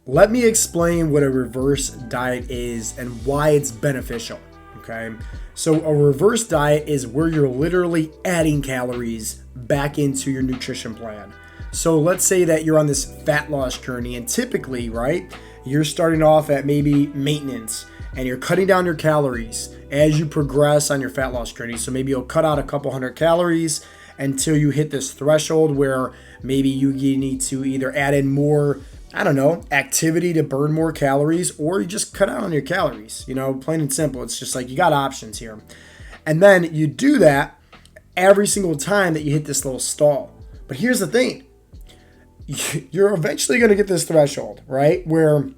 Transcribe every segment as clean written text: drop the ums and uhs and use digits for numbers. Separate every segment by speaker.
Speaker 1: let me explain what a reverse diet is and why it's beneficial. Okay. So a reverse diet is where you're literally adding calories back into your nutrition plan. So let's say that you're on this fat loss journey, and typically, right, you're starting off at maybe maintenance and you're cutting down your calories as you progress on your fat loss journey. So maybe you'll cut out a couple hundred calories until you hit this threshold where maybe you need to either add in more, I don't know, activity to burn more calories, or you just cut out on your calories, plain and simple. It's just like you got options here. And then you do that every single time that you hit this little stall. But here's the thing. You're eventually going to get this threshold, right? Where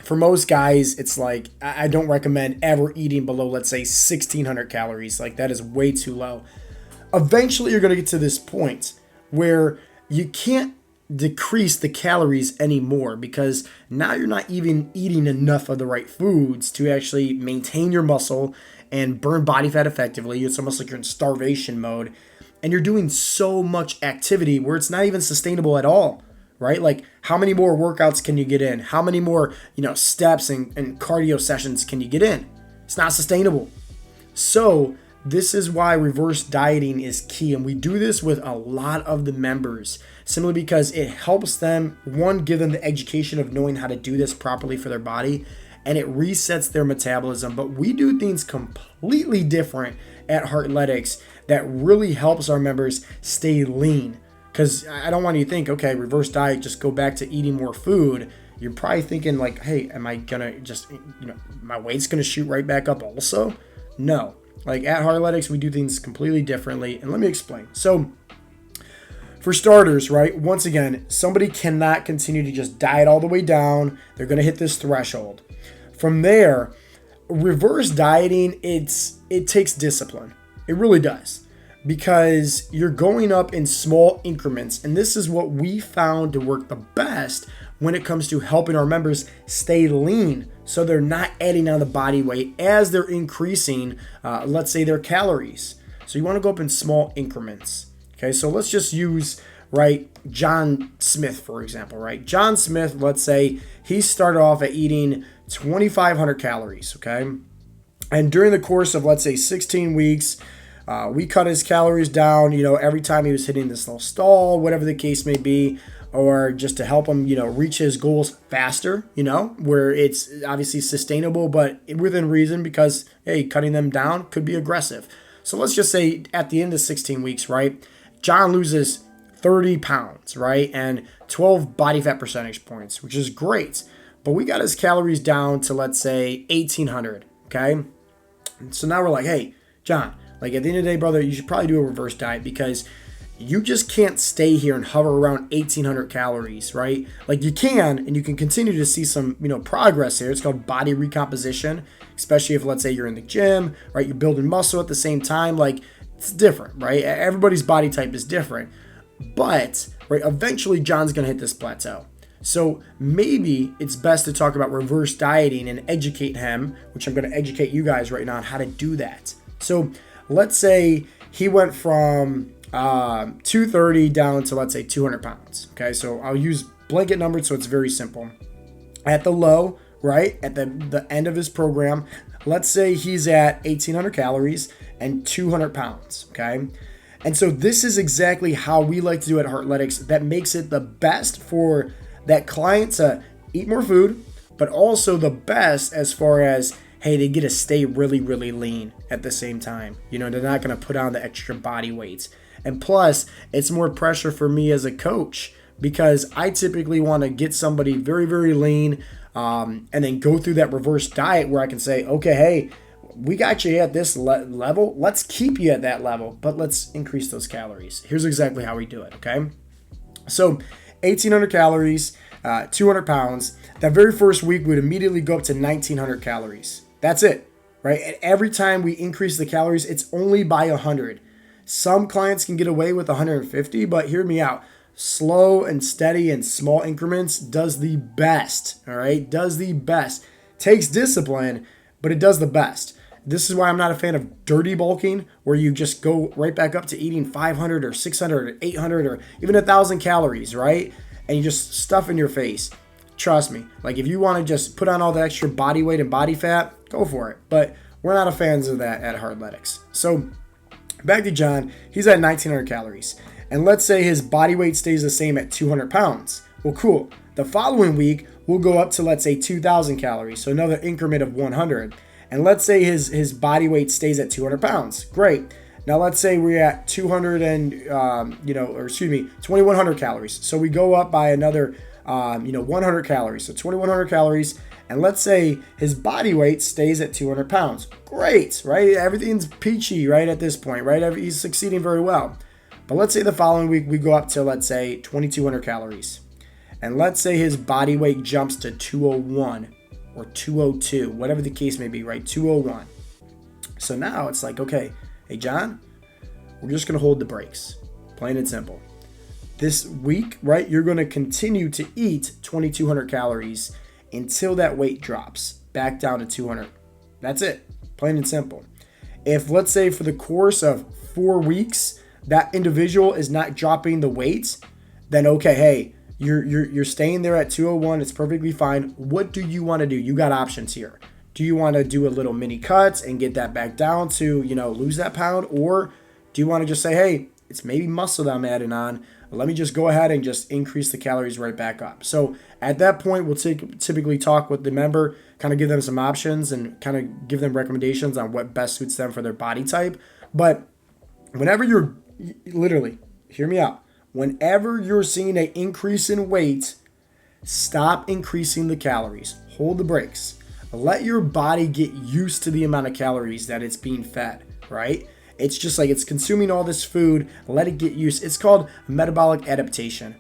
Speaker 1: for most guys, it's like, I don't recommend ever eating below, let's say, 1,600 calories. Like, that is way too low. Eventually, you're going to get to this point where you can't decrease the calories anymore, because now you're not even eating enough of the right foods to actually maintain your muscle and burn body fat effectively. It's almost like you're in starvation mode, and you're doing so much activity where it's not even sustainable at all, right? Like, how many more workouts can you get in? How many more, steps and cardio sessions can you get in? It's not sustainable. So this is why reverse dieting is key. And we do this with a lot of the members simply because it helps them, one, give them the education of knowing how to do this properly for their body, and it resets their metabolism. But we do things completely different at Heartletics that really helps our members stay lean. Because I don't want you to think, okay, reverse diet, just go back to eating more food. You're probably thinking like, hey, am I gonna just, my weight's gonna shoot right back up also? No. Like at Heartletics, we do things completely differently. And let me explain. So for starters, right, once again, somebody cannot continue to just diet all the way down. They're going to hit this threshold. From there, reverse dieting, it takes discipline. It really does. Because you're going up in small increments. And this is what we found to work the best when it comes to helping our members stay lean, so they're not adding on the body weight as they're increasing, let's say, their calories. So you want to go up in small increments. Okay, so let's just use, right, John Smith, for example, right? John Smith, let's say he started off at eating 2,500 calories, okay? And during the course of, let's say, 16 weeks, we cut his calories down, every time he was hitting this little stall, whatever the case may be, or just to help him, reach his goals faster, where it's obviously sustainable, but within reason, because, hey, cutting them down could be aggressive. So let's just say at the end of 16 weeks, right, John loses 30 pounds, right, and 12 body fat percentage points, which is great. But we got his calories down to, let's say, 1,800, okay? So now we're like, hey, John, like at the end of the day, brother, you should probably do a reverse diet, because you just can't stay here and hover around 1,800 calories, right? Like you can, and you can continue to see some, progress here. It's called body recomposition, especially if, let's say, you're in the gym, right? You're building muscle at the same time. Like, it's different, right? Everybody's body type is different. But, right, eventually John's going to hit this plateau. So maybe it's best to talk about reverse dieting and educate him, which I'm going to educate you guys right now on how to do that. So let's say he went from 230 down to, let's say, 200 pounds. Okay, so I'll use blanket numbers so it's very simple. At the low, right, at the end of his program, let's say he's at 1,800 calories and 200 pounds, okay? And so this is exactly how we like to do at Heartletics. That makes it the best for that client to eat more food, but also the best as far as, hey, they get to stay really, really lean at the same time. They're not going to put on the extra body weights. And plus, it's more pressure for me as a coach, because I typically want to get somebody very, very lean and then go through that reverse diet where I can say, okay, hey, we got you at this level. Let's keep you at that level, but let's increase those calories. Here's exactly how we do it, okay? So 1,800 calories, 200 pounds. That very first week, we'd immediately go up to 1,900 calories. That's it, right? And every time we increase the calories, it's only by 100. Some clients can get away with 150, but hear me out. Slow and steady and small increments does the best, all right? Does the best. Takes discipline, but it does the best. This is why I'm not a fan of dirty bulking, where you just go right back up to eating 500 or 600 or 800 or even 1,000 calories, right? And you just stuff in your face. trust me. Like if you want to just put on all the extra body weight and body fat, go for it. But we're not a fans of that at Hardletics. So back to John, he's at 1,900 calories. And let's say his body weight stays the same at 200 pounds. Well, cool. The following week, we'll go up to, let's say, 2,000 calories. So another increment of 100. And let's say his body weight stays at 200 pounds. Great. Now let's say we're at 2,100 calories. So we go up by another, 100 calories. So 2,100 calories. And let's say his body weight stays at 200 pounds. Great, right? Everything's peachy, right, at this point, right? He's succeeding very well. But let's say the following week we go up to, let's say, 2,200 calories. And let's say his body weight jumps to 201 or 202, whatever the case may be, right? 201. So now it's like, okay, hey, John, we're just going to hold the brakes. Plain and simple. This week, right, you're going to continue to eat 2,200 calories until that weight drops back down to 200. That's it. Plain and simple. If, let's say, for the course of 4 weeks, that individual is not dropping the weight, then okay, hey, you're staying there at 201. It's perfectly fine. What do you want to do? You got options here. Do you want to do a little mini cuts and get that back down to, lose that pound? Or do you want to just say, hey, it's maybe muscle that I'm adding on. Let me just go ahead and just increase the calories right back up. So at that point, we'll typically talk with the member, kind of give them some options and kind of give them recommendations on what best suits them for their body type. But whenever you're literally, hear me out. Whenever you're seeing an increase in weight, stop increasing the calories. Hold the brakes. Let your body get used to the amount of calories that it's being fed, right? It's just like it's consuming all this food. Let it get used. It's called metabolic adaptation.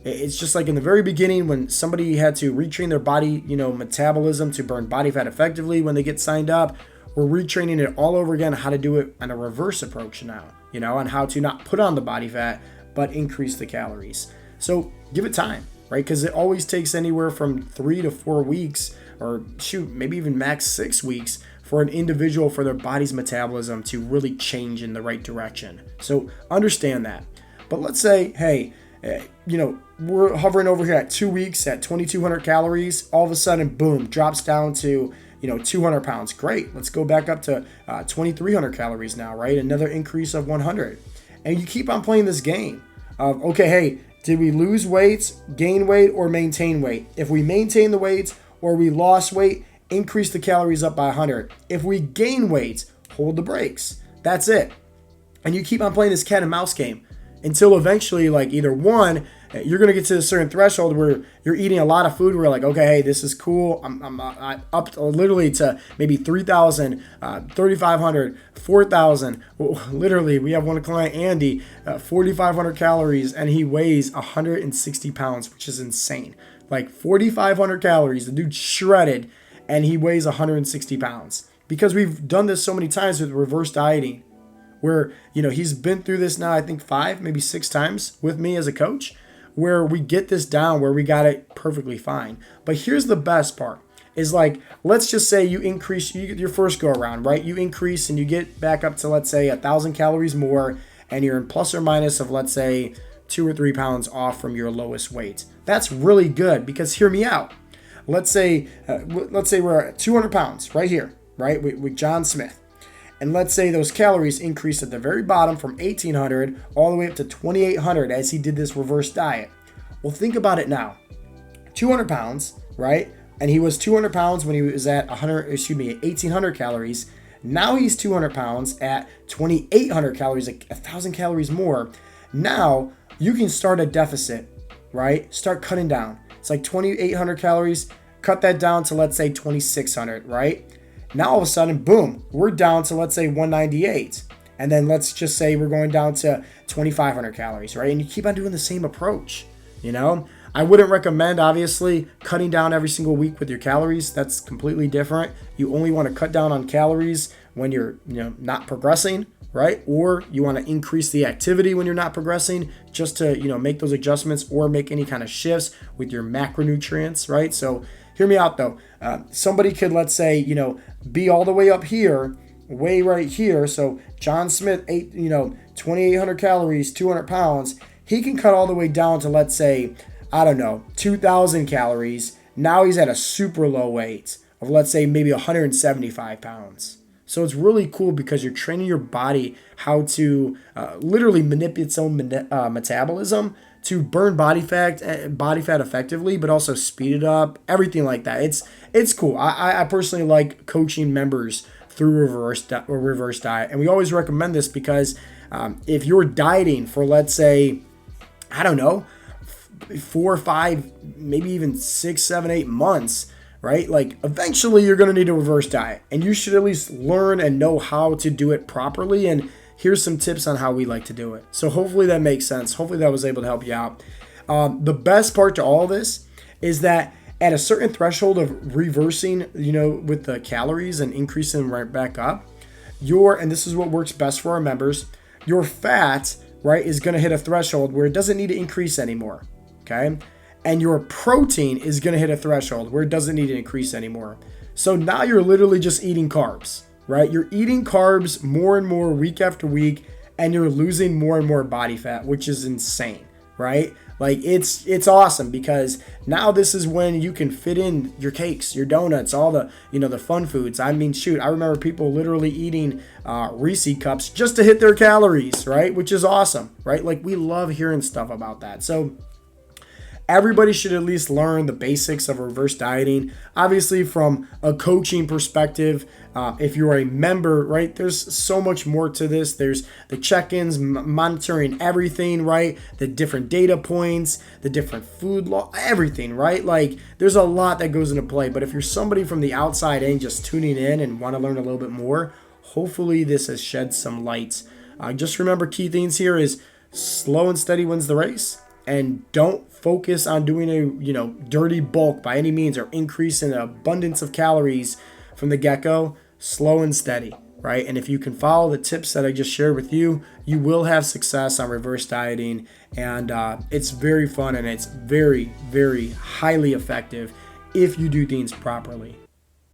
Speaker 1: It's just like in the very beginning when somebody had to retrain their body, metabolism to burn body fat effectively when they get signed up. We're retraining it all over again, how to do it on a reverse approach now, on how to not put on the body fat, but increase the calories. So give it time, right? Because it always takes anywhere from 3 to 4 weeks, or maybe even max 6 weeks for an individual, for their body's metabolism to really change in the right direction. So understand that. But let's say, hey, we're hovering over here at 2 weeks at 2,200 calories. All of a sudden, boom, drops down to 200 pounds. Great. Let's go back up to 2,300 calories now, right? Another increase of 100. And you keep on playing this game of, okay, hey, did we lose weight, gain weight, or maintain weight? If we maintain the weight or we lost weight, increase the calories up by 100. If we gain weight, hold the brakes. That's it. And you keep on playing this cat and mouse game until eventually, like, either one, you're going to get to a certain threshold where you're eating a lot of food. We're like, okay, hey, this is cool. I'm up to, literally to maybe 3,000, 3,500, 4,000. Literally, we have one client, Andy, 4,500 calories, and he weighs 160 pounds, which is insane. Like 4,500 calories, the dude's shredded, and he weighs 160 pounds. Because we've done this so many times with reverse dieting, where, he's been through this now, I think 5, maybe 6 times with me as a coach, where we get this down, where we got it perfectly fine. But here's the best part is, like, let's just say you increase your first go around, right? You increase and you get back up to, let's say, 1,000 calories more, and you're in plus or minus of, let's say, 2 or 3 pounds off from your lowest weight. That's really good, because hear me out. Let's say we're at 200 pounds right here, right, with John Smith. And let's say those calories increased at the very bottom from 1,800 all the way up to 2,800 as he did this reverse diet. Well, think about it now. 200 pounds, right? And he was 200 pounds when he was at 1,800 calories. Now he's 200 pounds at 2,800 calories, like 1,000 calories more. Now you can start a deficit, right? Start cutting down. It's like 2,800 calories. Cut that down to, let's say, 2,600, right? Now all of a sudden, boom, we're down to, let's say, 198. And then let's just say we're going down to 2,500 calories, right? And you keep on doing the same approach, I wouldn't recommend, obviously, cutting down every single week with your calories. That's completely different. You only want to cut down on calories when you're, not progressing, right? Or you want to increase the activity when you're not progressing, just to, make those adjustments or make any kind of shifts with your macronutrients, right? So hear me out though. Somebody could, let's say, be all the way up here, way right here. So John Smith ate, 2,800 calories, 200 pounds. He can cut all the way down to, let's say, I don't know, 2,000 calories, Now he's at a super low weight of, let's say, maybe 175 pounds. So it's really cool because you're training your body how to literally manipulate its own metabolism to burn body fat effectively, but also speed it up, everything like that. It's cool. I personally like coaching members through reverse diet, and we always recommend this because if you're dieting for, let's say, I don't know, 4 or 5, maybe even 6, 7, 8 months, right? Like eventually you're going to need a reverse diet, and you should at least learn and know how to do it properly. And here's some tips on how we like to do it. So hopefully that makes sense. Hopefully that was able to help you out. The best part to all this is that at a certain threshold of reversing, with the calories and increasing them right back up, and this is what works best for our members, your fat, right, is going to hit a threshold where it doesn't need to increase anymore. Okay. And your protein is going to hit a threshold where it doesn't need to increase anymore. So now you're literally just eating carbs, right? You're eating carbs more and more week after week, and you're losing more and more body fat, which is insane, right? Like it's awesome because now this is when you can fit in your cakes, your donuts, all the, the fun foods. I mean, shoot, I remember people literally eating Reese cups just to hit their calories, right? Which is awesome, right? Like we love hearing stuff about that. So everybody should at least learn the basics of reverse dieting. Obviously, from a coaching perspective, if you're a member, right, there's so much more to this. There's the check-ins, monitoring everything, right? The different data points, the different food law, everything, right? Like, there's a lot that goes into play. But if you're somebody from the outside in just tuning in and want to learn a little bit more, hopefully this has shed some light. Just remember, key things here is slow and steady wins the race. And don't focus on doing a dirty bulk by any means or increase in the abundance of calories from the get-go. Slow and steady, right? And if you can follow the tips that I just shared with you, you will have success on reverse dieting. And it's very fun, and it's very, very highly effective if you do things properly.